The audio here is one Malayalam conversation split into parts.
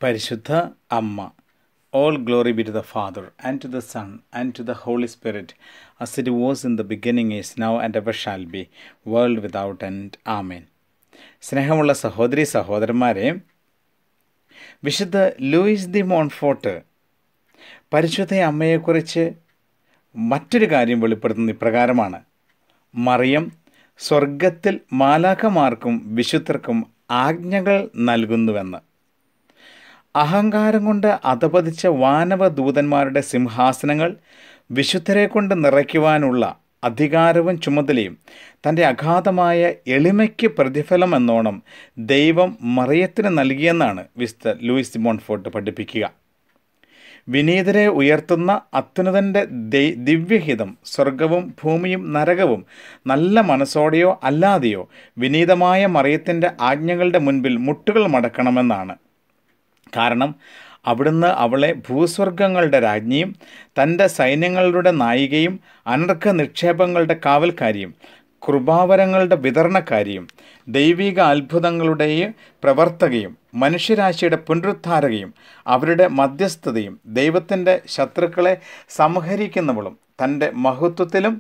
പരിശുദ്ധ അമ്മ. All glory be to the Father, and to the Son, and to the Holy Spirit, as it was in the beginning, is now, and ever shall be, world without end. Amen. സ്നേഹമുള്ള സഹോദരി സഹോദരന്മാരെ, വിശുദ്ധ ലൂയിസ് ദി മോൺഫോർട്ട് പരിശുദ്ധ അമ്മയെക്കുറിച്ച് മറ്റൊരു കാര്യം വെളിപ്പെടുത്തുന്ന ഇപ്രകാരമാണ്: മറിയം സ്വർഗത്തിൽ മാലാഖമാർക്കും വിശുദ്ധർക്കും ആജ്ഞകൾ നൽകുന്നുവെന്ന്. അഹങ്കാരം കൊണ്ട് അധപതിച്ച വാനവ ദൂതന്മാരുടെ സിംഹാസനങ്ങൾ വിശുദ്ധരെ കൊണ്ട് നിറയ്ക്കുവാനുള്ള അധികാരവും ചുമതലയും തൻ്റെ അഗാധമായ എളിമയ്ക്ക് പ്രതിഫലം എന്നോണം ദൈവം മറിയത്തിന് നൽകിയെന്നാണ് വിശുദ്ധ ലൂയിസ് ദി മോൺഫോർട്ട് പഠിപ്പിക്കുക. വിനീതരെ ഉയർത്തുന്ന അത്യുന്നതൻ്റെ ദിവ്യഹിതം സ്വർഗവും ഭൂമിയും നരകവും നല്ല മനസ്സോടെയോ അല്ലാതെയോ വിനീതമായ മറിയത്തിൻ്റെ ആജ്ഞകളുടെ മുൻപിൽ മുട്ടുകൾ മടക്കണമെന്നാണ്. കാരണം അവിടുന്ന് അവളെ ഭൂസ്വർഗങ്ങളുടെ രാജ്ഞിയും തൻ്റെ സൈന്യങ്ങളുടെ നായികയും അനർഘ നിക്ഷേപങ്ങളുടെ കാവൽക്കാരിയും കൃപാവരങ്ങളുടെ വിതരണക്കാരിയും ദൈവിക അത്ഭുതങ്ങളുടെ പ്രവർത്തകയും മനുഷ്യരാശിയുടെ പുനരുദ്ധാരകയും അവരുടെ മധ്യസ്ഥതയും ദൈവത്തിൻ്റെ ശത്രുക്കളെ സംഹരിക്കുന്നവളും തൻ്റെ മഹത്വത്തിലും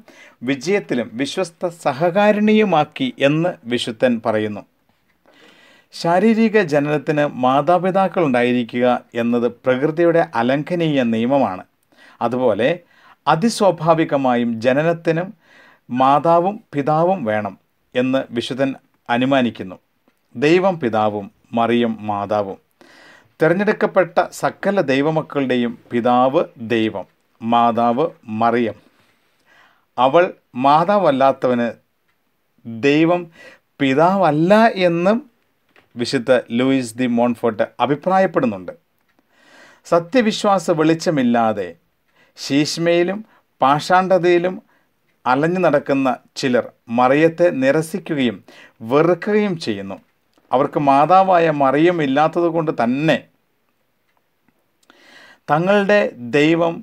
വിജയത്തിലും വിശ്വസ്ത സഹകാരിണിയുമാക്കി എന്ന് വിശുദ്ധൻ പറയുന്നു. ശാരീരിക ജനനത്തിന് മാതാപിതാക്കൾ ഉണ്ടായിരിക്കുക എന്നത് പ്രകൃതിയുടെ അലംഘനീയ നിയമമാണ്. അതുപോലെ അതിസ്വാഭാവികമായും ജനനത്തിനും മാതാവും പിതാവും വേണം എന്ന് വിശുദ്ധൻ അനുമാനിക്കുന്നു. ദൈവം പിതാവും മറിയം മാതാവും. തിരഞ്ഞെടുക്കപ്പെട്ട സകല ദൈവമക്കളുടെയും പിതാവ് ദൈവം, മാതാവ് മറിയം. അവൾ മാതാവല്ലാത്തവന് ദൈവം പിതാവല്ല എന്നും വിശുദ്ധ ലൂയിസ് ദി മോൺഫോർട്ട് അഭിപ്രായപ്പെടുന്നുണ്ട്. സത്യവിശ്വാസ വെളിച്ചമില്ലാതെ ശീശ്മയിലും പാഷാണ്ഡതയിലും അലഞ്ഞു നടക്കുന്ന ചിലർ മറിയത്തെ നിരസിക്കുകയും വെറുക്കുകയും ചെയ്യുന്നു. അവർക്ക് മാതാവായ മറിയം ഇല്ലാത്തതുകൊണ്ട് തന്നെ തങ്ങളുടെ ദൈവം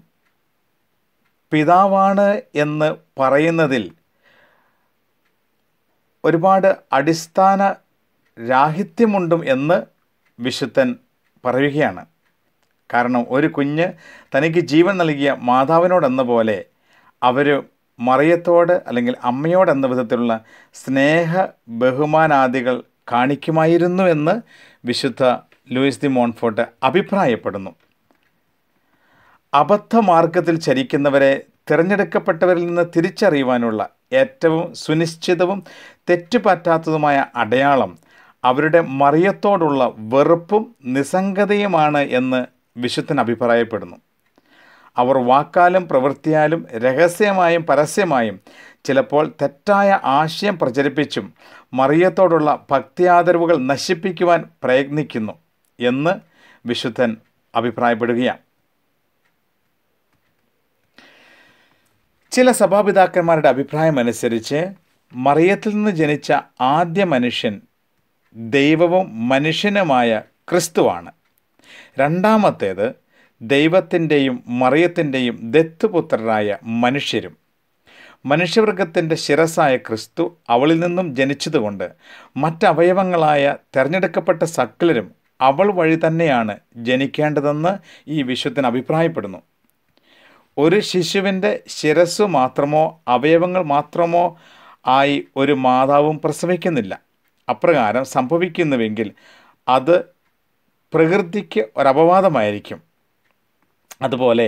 പിതാവാണ് എന്ന് പറയുന്നതിൽ ഒരുപാട് അടിസ്ഥാന രാഹിത്യമുണ്ടും എന്ന് വിശുദ്ധൻ പറയുകയാണ്. കാരണം ഒരു കുഞ്ഞ് തനിക്ക് ജീവൻ നൽകിയ മാതാവിനോടെന്ന പോലെ അവർ മറിയത്തോട് അല്ലെങ്കിൽ അമ്മയോടെന്ന വിധത്തിലുള്ള സ്നേഹ ബഹുമാനാദികൾ കാണിക്കുമായിരുന്നു എന്ന് വിശുദ്ധ ലൂയിസ് ദി മോൺഫോർട്ട് അഭിപ്രായപ്പെടുന്നു. അബദ്ധമാർഗത്തിൽ ചരിക്കുന്നവരെ തിരഞ്ഞെടുക്കപ്പെട്ടവരിൽ നിന്ന് തിരിച്ചറിയുവാനുള്ള ഏറ്റവും സുനിശ്ചിതവും തെറ്റുപറ്റാത്തതുമായ അടയാളം അവരുടെ മറിയത്തോടുള്ള വെറുപ്പും നിസ്സംഗതയുമാണ് എന്ന് വിശുദ്ധൻ അഭിപ്രായപ്പെടുന്നു. അവർ വാക്കാലും പ്രവൃത്തിയാലും രഹസ്യമായും പരസ്യമായും ചിലപ്പോൾ തെറ്റായ ആശയം പ്രചരിപ്പിച്ചും മറിയത്തോടുള്ള ഭക്തിയാദരവുകൾ നശിപ്പിക്കുവാൻ പ്രയത്നിക്കുന്നു എന്ന് വിശുദ്ധൻ അഭിപ്രായപ്പെടുകയാണ്. ചില സഭാപിതാക്കന്മാരുടെ അഭിപ്രായമനുസരിച്ച് മറിയത്തിൽ നിന്ന് ജനിച്ച ആദ്യ മനുഷ്യൻ ദൈവവും മനുഷ്യനുമായ ക്രിസ്തുവാണ്. രണ്ടാമത്തേത് ദൈവത്തിൻ്റെയും മറിയത്തിൻ്റെയും ദത്തുപുത്രരായ മനുഷ്യരും. മനുഷ്യവർഗത്തിൻ്റെ ശിരസായ ക്രിസ്തു അവളിൽ നിന്നും ജനിച്ചതുകൊണ്ട് മറ്റവയവങ്ങളായ തിരഞ്ഞെടുക്കപ്പെട്ട സകലരും അവൾ വഴി തന്നെയാണ് ജനിക്കേണ്ടതെന്ന് ഈ വിശുദ്ധൻ അഭിപ്രായപ്പെടുന്നു. ഒരു ശിശുവിൻ്റെ ശിരസ്സു മാത്രമോ അവയവങ്ങൾ മാത്രമോ ആയി ഒരു മാതാവും പ്രസവിക്കുന്നില്ല. അപ്രകാരം സംഭവിക്കുന്നുവെങ്കിൽ അത് പ്രകൃതിക്ക് ഒരപവാദമായിരിക്കും. അതുപോലെ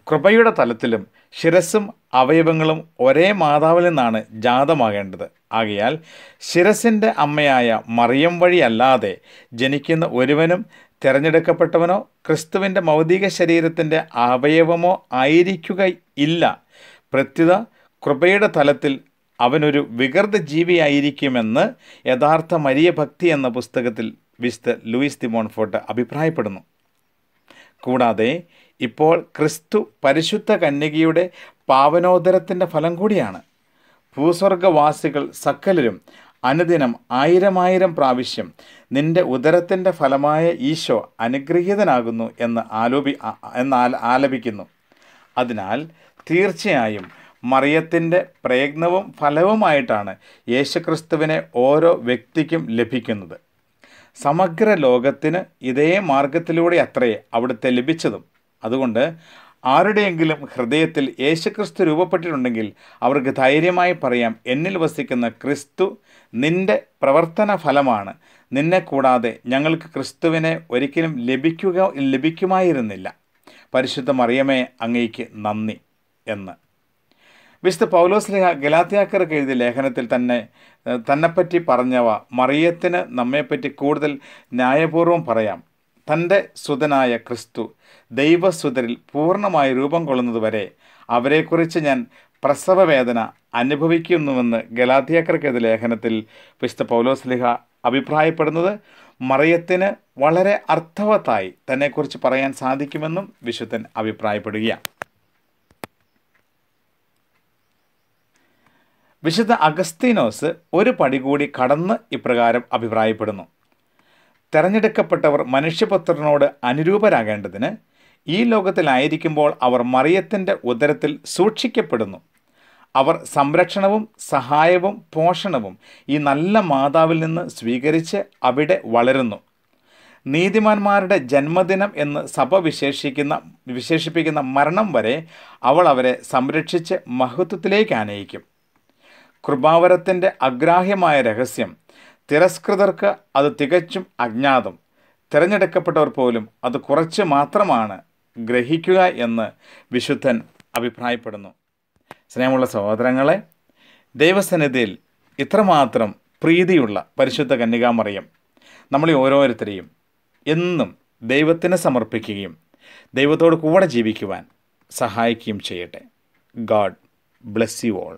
കൃപയുടെ തലത്തിലും ശിരസ്സും അവയവങ്ങളും ഒരേ മാതാവിൽ നിന്നാണ് ജാതമാകേണ്ടത്. ആകയാൽ ശിരസിൻ്റെ അമ്മയായ മറിയം വഴിയല്ലാതെ ജനിക്കുന്ന ഒരുവനും തിരഞ്ഞെടുക്കപ്പെട്ടവനോ ക്രിസ്തുവിൻ്റെ ഭൗതിക ശരീരത്തിൻ്റെ അവയവമോ ആയിരിക്കുകയില്ല. പ്രത്യുത കൃപയുടെ തലത്തിൽ അവനൊരു വികൃത ജീവിയായിരിക്കുമെന്ന് യഥാർത്ഥ മരിയ ഭക്തി എന്ന പുസ്തകത്തിൽ വിശുദ്ധ ലൂയിസ് ദി മോൺഫോർട്ട് അഭിപ്രായപ്പെടുന്നു. കൂടാതെ ഇപ്പോൾ ക്രിസ്തു പരിശുദ്ധ കന്യകയുടെ പാവനോദരത്തിൻ്റെ ഫലം കൂടിയാണ്. ഭൂസ്വർഗവാസികൾ സകലരും അനുദിനം 1000 പ്രാവശ്യം നിന്റെ ഉദരത്തിൻ്റെ ഫലമായ ഈശോ അനുഗ്രഹീതനാകുന്നു എന്ന് ആലപിക്കുന്നു. അതിനാൽ തീർച്ചയായും മറിയത്തിൻ്റെ പ്രയത്നവും ഫലവുമായിട്ടാണ് യേശുക്രിസ്തുവിനെ ഓരോ വ്യക്തിക്കും ലഭിക്കുന്നത്. സമഗ്ര ലോകത്തിന് ഇതേ മാർഗത്തിലൂടെ അത്രേ അവിടുത്തെ ലഭിച്ചതും. അതുകൊണ്ട് ആരുടെയെങ്കിലും ഹൃദയത്തിൽ യേശുക്രിസ്തു രൂപപ്പെട്ടിട്ടുണ്ടെങ്കിൽ അവർക്ക് ധൈര്യമായി പറയാം, എന്നിൽ വസിക്കുന്ന ക്രിസ്തു നിന്റെ പ്രവർത്തന ഫലമാണ്. നിന്നെ കൂടാതെ ഞങ്ങൾക്ക് ക്രിസ്തുവിനെ ഒരിക്കലും ലഭിക്കുമായിരുന്നില്ല. പരിശുദ്ധ മറിയമേ, അങ്ങേക്ക് നന്ദി എന്ന് വിശുദ്ധ പൗലോസ്ലീഹ ഗലാത്യക്കാർക്ക് എഴുതിയ ലേഖനത്തിൽ തന്നെപ്പറ്റി പറഞ്ഞവ മറിയത്തിന് നമ്മെപ്പറ്റി കൂടുതൽ ന്യായപൂർവ്വം പറയാം. തൻ്റെ സുതനായ ക്രിസ്തു ദൈവസുതരിൽ പൂർണ്ണമായി രൂപം കൊള്ളുന്നതുവരെ അവരെക്കുറിച്ച് ഞാൻ പ്രസവവേദന അനുഭവിക്കുന്നുവെന്ന് ഗലാത്യക്കാർക്ക് എഴുതിയ ലേഖനത്തിൽ വിശുദ്ധ പൗലോസ്ലീഹ അഭിപ്രായപ്പെടുന്നത് മറിയത്തിന് വളരെ അർത്ഥവത്തായി തന്നെക്കുറിച്ച് പറയാൻ സാധിക്കുമെന്നും വിശുദ്ധൻ അഭിപ്രായപ്പെടുകയാണ്. വിശുദ്ധ അഗസ്തീനോസ് ഒരു പടി കൂടി കടന്ന് ഇപ്രകാരം അഭിപ്രായപ്പെടുന്നു: തെരഞ്ഞെടുക്കപ്പെട്ടവർ മനുഷ്യപുത്രനോട് അനുരൂപരാകേണ്ടതിന് ഈ ലോകത്തിലായിരിക്കുമ്പോൾ അവർ മറിയത്തിൻ്റെ ഉദരത്തിൽ സൂക്ഷിക്കപ്പെടുന്നു. അവർ സംരക്ഷണവും സഹായവും പോഷണവും ഈ നല്ല മാതാവിൽ നിന്ന് സ്വീകരിച്ച് അവിടെ വളരുന്നു. നീതിമാന്മാരുടെ ജന്മദിനം എന്ന് സഭ വിശേഷിപ്പിക്കുന്ന മരണം വരെ അവൾ അവരെ സംരക്ഷിച്ച് മഹത്വത്തിലേക്ക് ആനയിക്കും. കൃപാവരത്തിൻ്റെ അഗ്രാഹ്യമായ രഹസ്യം തിരസ്കൃതർക്ക് അത് തികച്ചും അജ്ഞാതം. തിരഞ്ഞെടുക്കപ്പെട്ടവർ പോലും അത് കുറച്ച് മാത്രമാണ് ഗ്രഹിക്കുക എന്ന് വിശുദ്ധൻ അഭിപ്രായപ്പെടുന്നു. സ്നേഹമുള്ള സഹോദരങ്ങളെ, ദൈവസന്നിധിയിൽ ഇത്രമാത്രം പ്രീതിയുള്ള പരിശുദ്ധ കന്യകാമറിയം നമ്മളെ ഓരോരുത്തരെയും എന്നും ദൈവത്തിന് സമർപ്പിക്കുകയും ദൈവത്തോട് കൂടെ ജീവിക്കുവാൻ സഹായിക്കുകയും ചെയ്യട്ടെ. God bless you all.